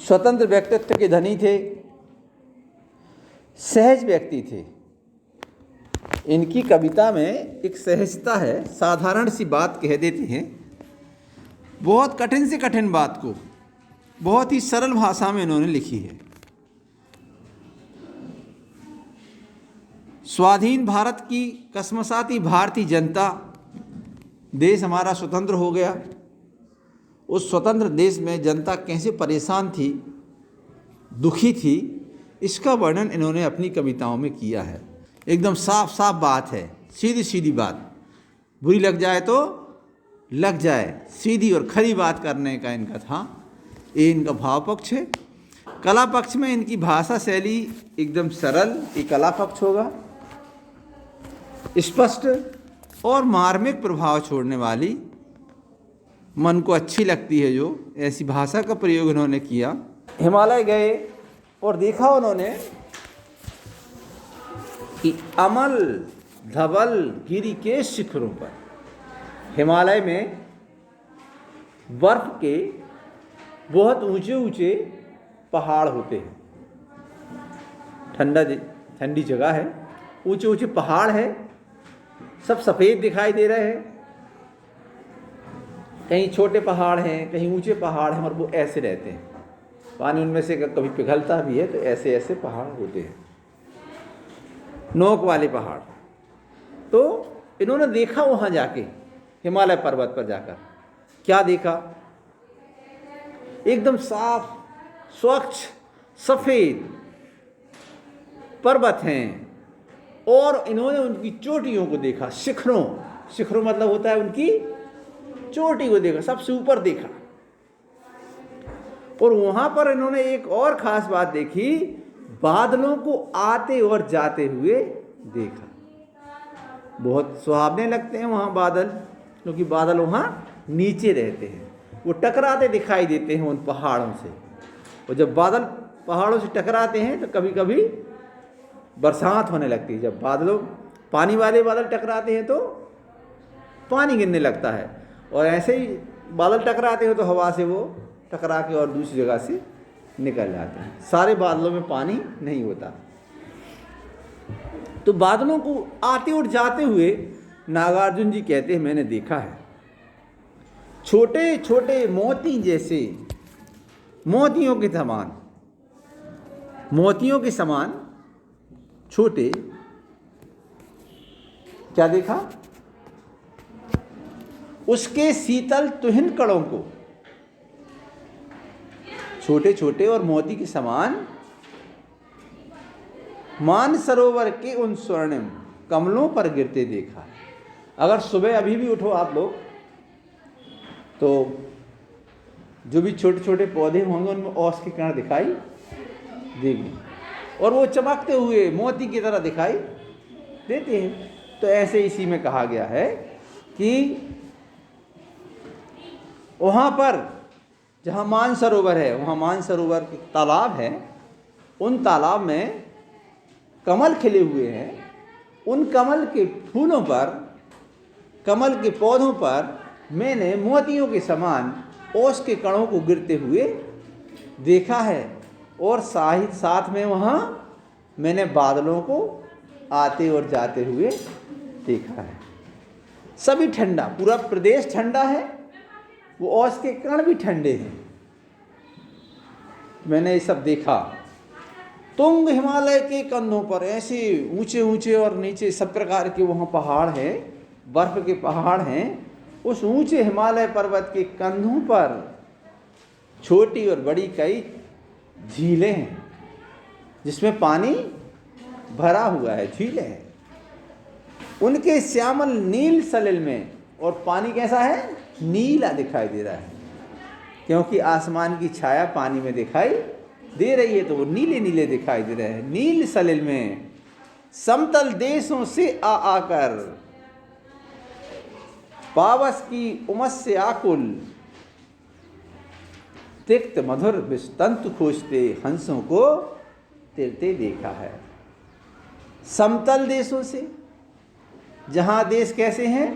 स्वतंत्र व्यक्तित्व के धनी थे, सहज व्यक्ति थे। इनकी कविता में एक सहजता है, साधारण सी बात कह देते हैं, बहुत कठिन से कठिन बात को बहुत ही सरल भाषा में इन्होंने लिखी है। स्वाधीन भारत की कसमसाती भारतीय जनता, देश हमारा स्वतंत्र हो गया, उस स्वतंत्र देश में जनता कैसे परेशान थी, दुखी थी, इसका वर्णन इन्होंने अपनी कविताओं में किया है। एकदम साफ साफ बात है, सीधी सीधी बात, बुरी लग जाए तो लग जाए, सीधी और खरी बात करने का इनका था। ये इनका भाव पक्ष है। कला पक्ष में इनकी भाषा शैली एकदम सरल, ये कला पक्ष होगा। स्पष्ट और मार्मिक प्रभाव छोड़ने वाली, मन को अच्छी लगती है जो ऐसी भाषा का प्रयोग इन्होंने किया। हिमालय गए और देखा उन्होंने कि अमल धवल गिरी के शिखरों पर, हिमालय में बर्फ के बहुत ऊंचे ऊंचे पहाड़ होते हैं। ठंडी जगह है, ऊंचे ऊंचे पहाड़ है, सब सफ़ेद दिखाई दे रहे हैं। कहीं छोटे पहाड़ हैं, कहीं ऊंचे पहाड़ हैं, और वो ऐसे रहते हैं। पानी उनमें से कभी पिघलता भी है तो ऐसे ऐसे पहाड़ होते हैं, नोक वाले पहाड़। तो इन्होंने देखा वहाँ जाके, हिमालय पर्वत पर जाकर क्या देखा, एकदम साफ स्वच्छ सफ़ेद पर्वत हैं, और इन्होंने उनकी चोटियों को देखा। शिखरों, शिखरों मतलब होता है उनकी चोटी को देखा, सबसे ऊपर देखा। और वहां पर इन्होंने एक और खास बात देखी, बादलों को आते और जाते हुए देखा। बहुत सुहावने लगते हैं वहां बादल, क्योंकि बादल वहां नीचे रहते हैं, वो टकराते दिखाई देते हैं उन पहाड़ों से। और जब बादल पहाड़ों से टकराते हैं तो कभी कभी बरसात होने लगती है। जब बादलों, पानी वाले बादल टकराते हैं तो पानी गिरने लगता है, और ऐसे ही बादल टकराते हैं तो हवा से वो टकरा के और दूसरी जगह से निकल जाते हैं। सारे बादलों में पानी नहीं होता। तो बादलों को आते और जाते हुए नागार्जुन जी कहते हैं, मैंने देखा है, छोटे छोटे मोती जैसे, मोतियों के समान, मोतियों के समान छोटे, क्या देखा, उसके शीतल तुहिन कणों को, छोटे छोटे और मोती के समान, मानसरोवर के उन स्वर्णिम कमलों पर गिरते देखा। अगर सुबह अभी भी उठो आप लोग तो जो भी छोटे छोटे पौधे होंगे उनमें ओस के कण दिखाई देंगे, और वो चमकते हुए मोती की तरह दिखाई देते हैं। तो ऐसे इसी में कहा गया है कि वहाँ पर जहाँ मानसरोवर है, वहाँ मानसरोवर के तालाब है, उन तालाब में कमल खिले हुए हैं। उन कमल के फूलों पर, कमल के पौधों पर मैंने मोतियों के समान ओस के कणों को गिरते हुए देखा है, और साथ में वहाँ मैंने बादलों को आते और जाते हुए देखा है। सभी ठंडा, पूरा प्रदेश ठंडा है, वो ओस के कण भी ठंडे हैं। मैंने ये सब देखा। तुंग हिमालय के कंधों पर, ऐसे ऊंचे ऊंचे और नीचे सब प्रकार के वहाँ पहाड़ हैं, बर्फ के पहाड़ हैं। उस ऊंचे हिमालय पर्वत के कंधों पर छोटी और बड़ी कई झीलें हैं, जिसमें पानी भरा हुआ है, झीलें हैं। उनके श्यामल नील सलिल में, और पानी कैसा है, नीला दिखाई दे रहा है, क्योंकि आसमान की छाया पानी में दिखाई दे रही है, तो वो नीले नीले दिखाई दे रहे हैं। नील सलिल में समतल देशों से आकर पावस की उमस से आकुल, तिक्त मधुर विस्तंतु खोजते हंसों को तिरते देखा है। समतल देशों से, जहाँ देश कैसे हैं,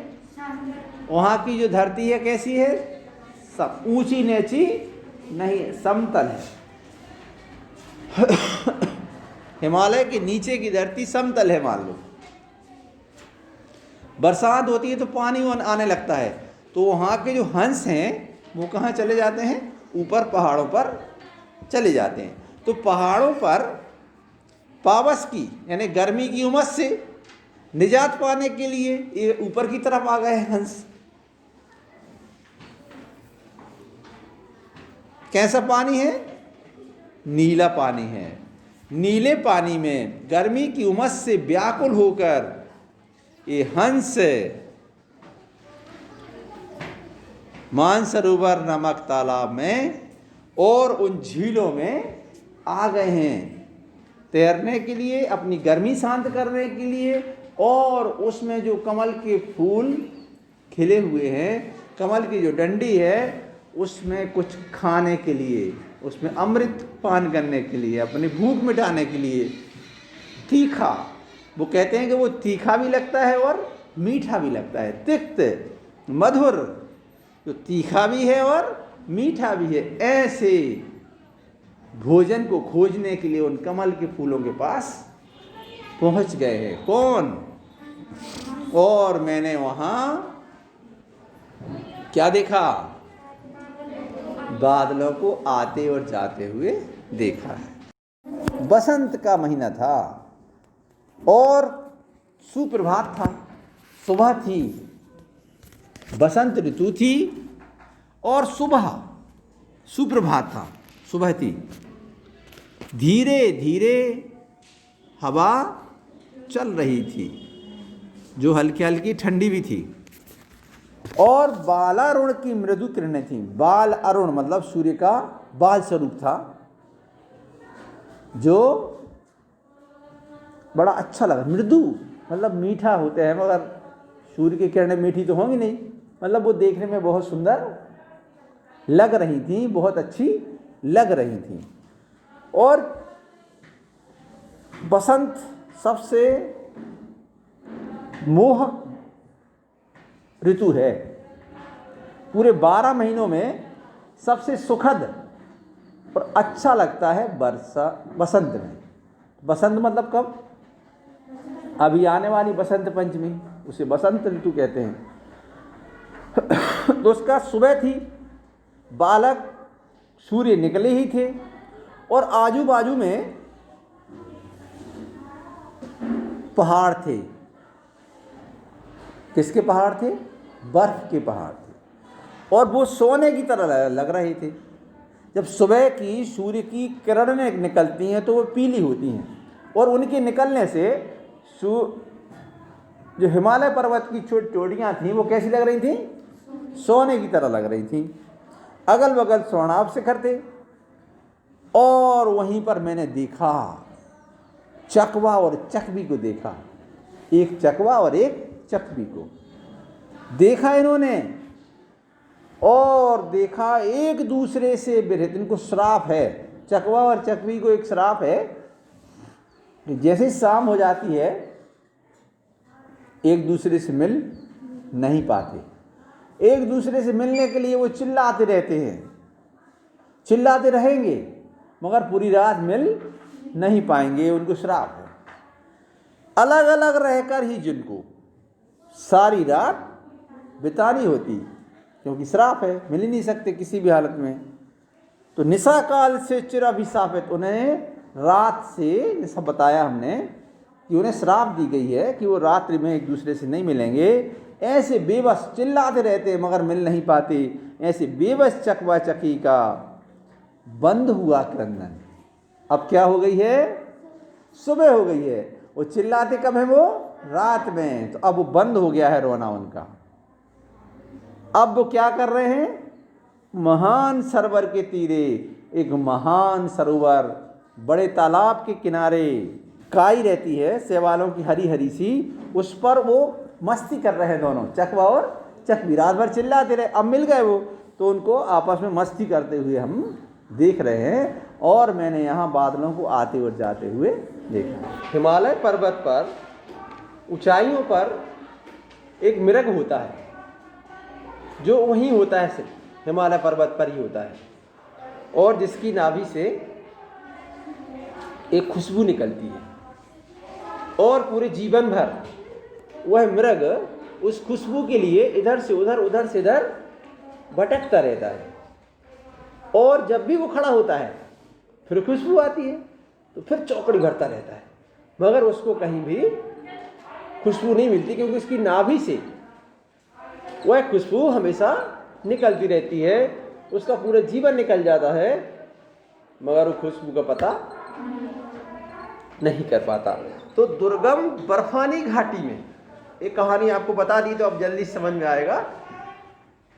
वहाँ की जो धरती है कैसी है, सब ऊंची नीची नहीं है, समतल है। हिमालय के नीचे की धरती समतल है मान लो, बरसात होती है तो पानी आने लगता है, तो वहाँ के जो हंस हैं वो कहाँ चले जाते हैं? ऊपर पहाड़ों पर चले जाते हैं। तो पहाड़ों पर पावस की यानी गर्मी की उमस से निजात पाने के लिए ये ऊपर की तरफ आ गए हंस। कैसा पानी है? नीला पानी है। नीले पानी में गर्मी की उमस से व्याकुल होकर ये हंस मानसरोवर नामक तालाब में और उन झीलों में आ गए हैं तैरने के लिए, अपनी गर्मी शांत करने के लिए, और उसमें जो कमल के फूल खिले हुए हैं, कमल की जो डंडी है, उसमें कुछ खाने के लिए, उसमें अमृत पान करने के लिए, अपनी भूख मिटाने के लिए। तीखा, वो कहते हैं कि वो तीखा भी लगता है और मीठा भी लगता है, तिक्त मधुर, जो तीखा भी है और मीठा भी है। ऐसे भोजन को खोजने के लिए उन कमल के फूलों के पास पहुंच गए हैं। कौन? और मैंने वहां क्या देखा? बादलों को आते और जाते हुए देखा है। बसंत का महीना था और सुप्रभात था, सुबह थी, बसंत ऋतु थी और सुबह सुप्रभात था, सुबह थी। धीरे धीरे हवा चल रही थी जो हल्की हल्की ठंडी भी थी, और बालारुण की मृदु किरणें थीं। बाल अरुण मतलब सूर्य का बाल स्वरूप था, जो बड़ा अच्छा लगा। मृदु मतलब मीठा होता है, मगर सूर्य की किरणें मीठी तो होंगी नहीं, मतलब वो देखने में बहुत सुंदर लग रही थी, बहुत अच्छी लग रही थी। और बसंत सबसे मोहक ऋतु है। पूरे 12 महीनों में सबसे सुखद और अच्छा लगता है बसंत में। बसंत मतलब कब? अभी आने वाली बसंत पंचमी, उसे बसंत ऋतु कहते हैं। तो उसका सुबह थी, बालक सूर्य निकले ही थे, और आजू बाजू में पहाड़ थे। किसके पहाड़ थे? बर्फ के पहाड़ थे, और वो सोने की तरह लग रहे थे। जब सुबह की सूर्य की किरणें निकलती हैं तो वो पीली होती हैं, और उनके निकलने से जो हिमालय पर्वत की चोटियाँ थीं वो कैसी लग रही थीं? सोने की तरह लग रही थीं। अगल बगल स्वर्णाभ शिखर थे, और वहीं पर मैंने देखा चकवा और चकवी को देखा। एक चकवा और एक चकवी को देखा इन्होंने, और देखा एक दूसरे से विरहित। इनको श्राप है, चकवा और चकवी को एक श्राप है कि जैसे शाम हो जाती है एक दूसरे से मिल नहीं पाते। एक दूसरे से मिलने के लिए वो चिल्लाते रहते हैं, चिल्लाते रहेंगे, मगर पूरी रात मिल नहीं पाएंगे, उनको श्राप है। अलग अलग रहकर ही जिनको सारी रात बितानी होती, क्योंकि श्राप है, मिल ही नहीं सकते किसी भी हालत में। तो निशा काल से चिर अभिशापित, उन्हें रात से, सब बताया हमने कि उन्हें श्राप दी गई है कि वो रात्रि में एक दूसरे से नहीं मिलेंगे। ऐसे बेबस चिल्लाते रहते हैं मगर मिल नहीं पाते। ऐसे बेबस चकवा चकी का बंद हुआ क्रंदन। अब क्या हो गई है? सुबह हो गई है। वो चिल्लाते कब है? वो रात में। तो अब वो बंद हो गया है रोना उनका। अब वो क्या कर रहे हैं? महान सरोवर के तीरे, एक महान सरोवर, बड़े तालाब के किनारे काई रहती है शैवालों की हरी हरी सी, उस पर वो मस्ती कर रहे हैं दोनों, चकवा और चकवी। रात भर चिल्लाते रहे, अब मिल गए वो, तो उनको आपस में मस्ती करते हुए हम देख रहे हैं। और मैंने यहाँ बादलों को आते और जाते हुए देखा। हिमालय पर्वत पर ऊंचाइयों पर एक मृग होता है, जो वहीं होता है, सिर्फ हिमालय पर्वत पर ही होता है, और जिसकी नाभि से एक खुशबू निकलती है और पूरे जीवन भर वह मृग उस खुशबू के लिए इधर से उधर से इधर भटकता रहता है। और जब भी वो खड़ा होता है फिर खुशबू आती है तो फिर चौकड़ी भरता रहता है, मगर उसको कहीं भी खुशबू नहीं मिलती, क्योंकि उसकी नाभि से वह खुशबू हमेशा निकलती रहती है। उसका पूरा जीवन निकल जाता है मगर वो खुशबू का पता नहीं कर पाता। तो दुर्गम बर्फानी घाटी में एक कहानी आपको बता दी तो अब जल्दी समझ में आएगा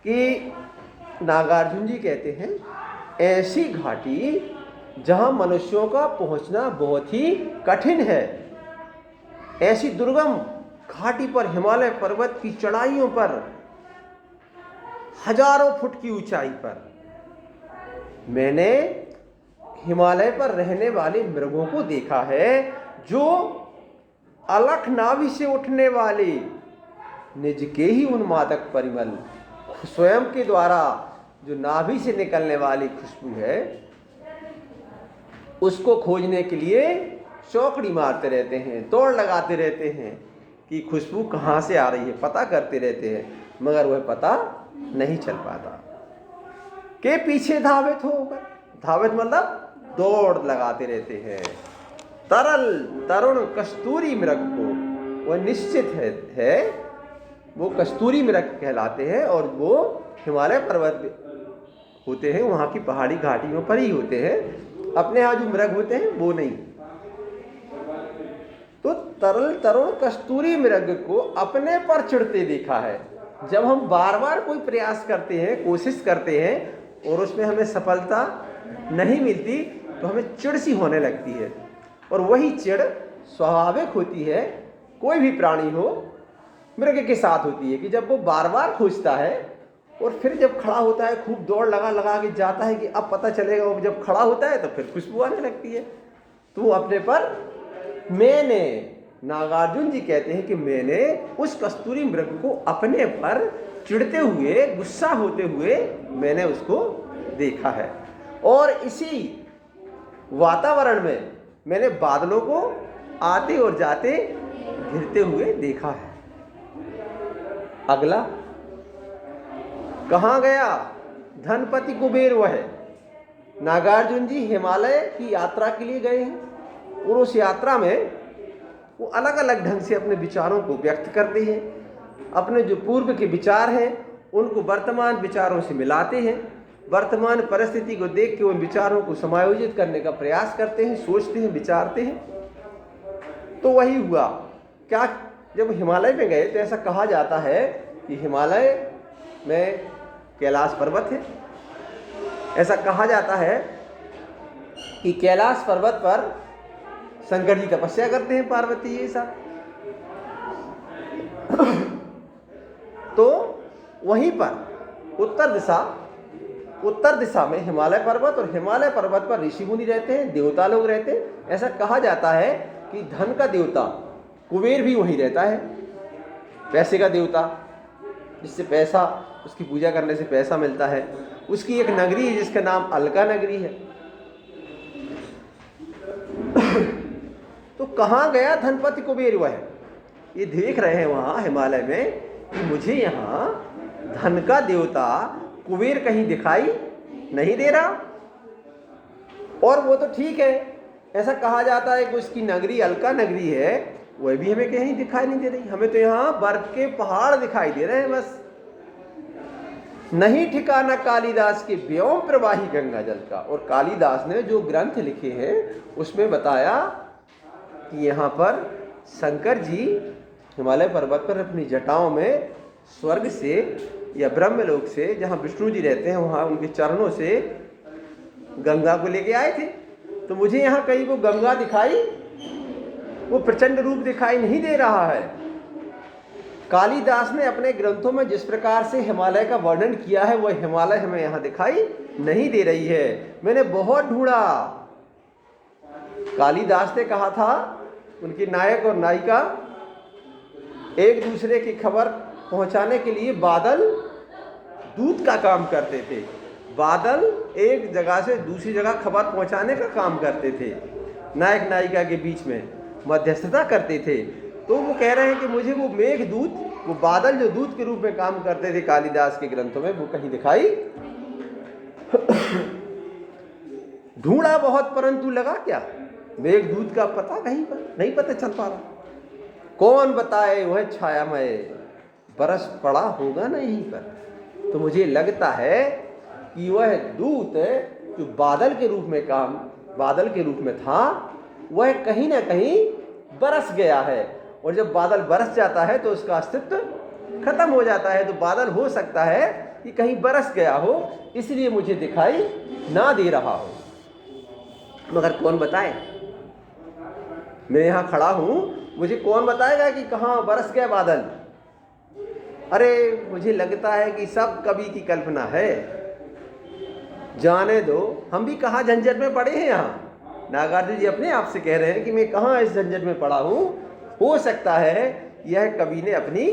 कि नागार्जुन जी कहते हैं ऐसी घाटी जहां मनुष्यों का पहुंचना बहुत ही कठिन है, ऐसी दुर्गम घाटी पर, हिमालय पर्वत की चढ़ाइयों पर, हजारों फुट की ऊंचाई पर मैंने हिमालय पर रहने वाले मृगों को देखा है जो अलख नाभि से उठने वाले निज के ही उन्मादक परिमल, स्वयं के द्वारा जो नाभि से निकलने वाली खुशबू है उसको खोजने के लिए चौकड़ी मारते रहते हैं, दौड़ लगाते रहते हैं कि खुशबू कहाँ से आ रही है, पता करते रहते हैं, मगर वह पता नहीं चल पाता। के पीछे धावित होकर, धावित मतलब दौड़ लगाते रहते हैं। तरल तरुण कस्तूरी मृग को वह निश्चित है वो कस्तूरी मृग कहलाते हैं और वो हिमालय पर्वत होते हैं, वहाँ की पहाड़ी घाटियों पर ही होते हैं, अपने यहाँ जो मृग होते हैं वो नहीं। तो तरल तरुण कस्तूरी मृग को अपने पर चिढ़ते देखा है। जब हम बार बार कोई प्रयास करते हैं, कोशिश करते हैं और उसमें हमें सफलता नहीं मिलती तो हमें चिढ़ सी होने लगती है, और वही चिढ़ स्वाभाविक होती है, कोई भी प्राणी हो मृग के साथ होती है कि जब वो बार बार खोजता है और फिर जब खड़ा होता है खूब दौड़ लगा के जाता है कि अब पता चलेगा, वो जब खड़ा होता है तो फिर खुशबू आने लगती है। तो वो अपने पर, मैंने, नागार्जुन जी कहते हैं कि मैंने उस कस्तूरी मृग को अपने पर चिढ़ते हुए, गुस्सा होते हुए मैंने उसको देखा है। और इसी वातावरण में मैंने बादलों को आते और जाते घिरते हुए देखा है। अगला कहाँ गया? धनपति कुबेर वह। नागार्जुन जी हिमालय की यात्रा के लिए गए हैं और उस यात्रा में वो अलग अलग ढंग से अपने विचारों को व्यक्त करते हैं, अपने जो पूर्व के विचार हैं उनको वर्तमान विचारों से मिलाते हैं, वर्तमान परिस्थिति को देख के उन विचारों को समायोजित करने का प्रयास करते हैं, सोचते हैं, विचारते हैं। तो वही हुआ क्या, जब हिमालय में गए तो ऐसा कहा जाता है कि हिमालय में कैलाश पर्वत है। ऐसा कहा जाता है कि कैलाश पर्वत पर शंकर जी तपस्या करते हैं, पार्वती ये सब। तो वहीं पर उत्तर दिशा में हिमालय पर्वत, और हिमालय पर्वत पर ऋषि मुनि रहते हैं, देवता लोग रहते हैं। ऐसा कहा जाता है कि धन का देवता कुबेर भी वहीं रहता है, पैसे का देवता, जिससे पैसा, उसकी पूजा करने से पैसा मिलता है। उसकी एक नगरी है जिसका नाम अलका नगरी है। तो कहाँ गया धनपति कुबेर वह? ये देख रहे हैं वहाँ हिमालय में कि मुझे यहाँ धन का देवता कुबेर कहीं दिखाई नहीं दे रहा। और वो तो ठीक है, ऐसा कहा जाता है कि उसकी नगरी अलका नगरी है, वह भी हमें कहीं दिखाई नहीं दे रही। हमें तो यहाँ बर्फ के पहाड़ दिखाई दे रहे हैं बस। नहीं ठिकाना कालिदास के व्योम प्रवाही गंगा जल का। और कालिदास ने जो ग्रंथ लिखे हैं उसमें बताया कि यहाँ पर शंकर जी हिमालय पर्वत पर अपनी जटाओं में स्वर्ग से या ब्रह्मलोक से, जहाँ विष्णु जी रहते हैं, वहाँ उनके चरणों से गंगा को लेके आए थे। तो मुझे यहाँ कहीं वो गंगा दिखाई, वो प्रचंड रूप दिखाई नहीं दे रहा है। कालिदास ने अपने ग्रंथों में जिस प्रकार से हिमालय का वर्णन किया है वह हिमालय हमें यहाँ दिखाई नहीं दे रही है। मैंने बहुत ढूंढा। कालिदास ने कहा था उनके नायक और नायिका एक दूसरे की खबर पहुंचाने के लिए बादल दूत का काम करते थे। बादल एक जगह से दूसरी जगह खबर पहुंचाने का काम करते थे। नायक नायिका के बीच में मध्यस्थता करते थे। तो वो कह रहे हैं कि मुझे वो मेघदूत, वो बादल जो दूत के रूप में काम करते थे कालिदास के ग्रंथों में, वो कहीं दिखाई ढूंढा बहुत परंतु लगा क्या, मेघदूत का पता कहीं पर नहीं पता चल पा रहा। कौन बताए वह छायामय, बरस पड़ा होगा ना यहीं पर। तो मुझे लगता है कि वह दूत जो बादल के रूप में था, वह कहीं ना कहीं बरस गया है। और जब बादल बरस जाता है तो उसका अस्तित्व खत्म हो जाता है। तो बादल हो सकता है कि कहीं बरस गया हो, इसलिए मुझे दिखाई ना दे रहा हो। मगर कौन बताए, मैं यहाँ खड़ा हूँ, मुझे कौन बताएगा कि कहाँ बरस गया बादल। अरे मुझे लगता है कि सब कवि की कल्पना है। जाने दो, हम भी कहाँ झंझट में पड़े हैं। यहाँ नागार्जुन जी अपने आप से कह रहे हैं कि मैं कहाँ इस झंझट में पड़ा हूँ। हो सकता है यह कवि ने अपनी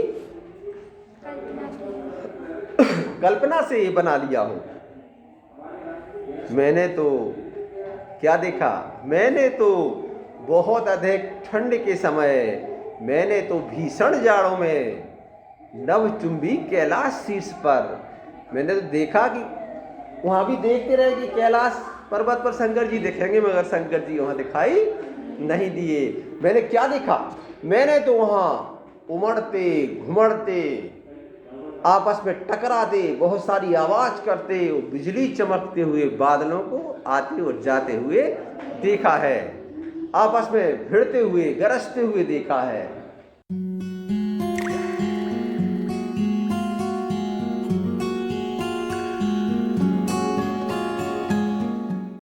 कल्पना से ये बना लिया हो। मैंने तो क्या देखा, मैंने तो बहुत अधिक ठंड के समय, मैंने तो भीषण जाड़ों में नवचुंबी कैलाश शीर्ष पर, मैंने तो देखा कि वहाँ भी देखते रहे कि कैलाश पर्वत पर शंकर जी दिखेंगे, मगर शंकर जी वहाँ दिखाई नहीं दिए। मैंने क्या देखा, मैंने तो वहाँ उमड़ते घुमड़ते आपस में टकराते बहुत सारी आवाज करते बिजली चमकते हुए बादलों को आते और जाते हुए देखा है। आपस में भिड़ते हुए गरजते हुए देखा है।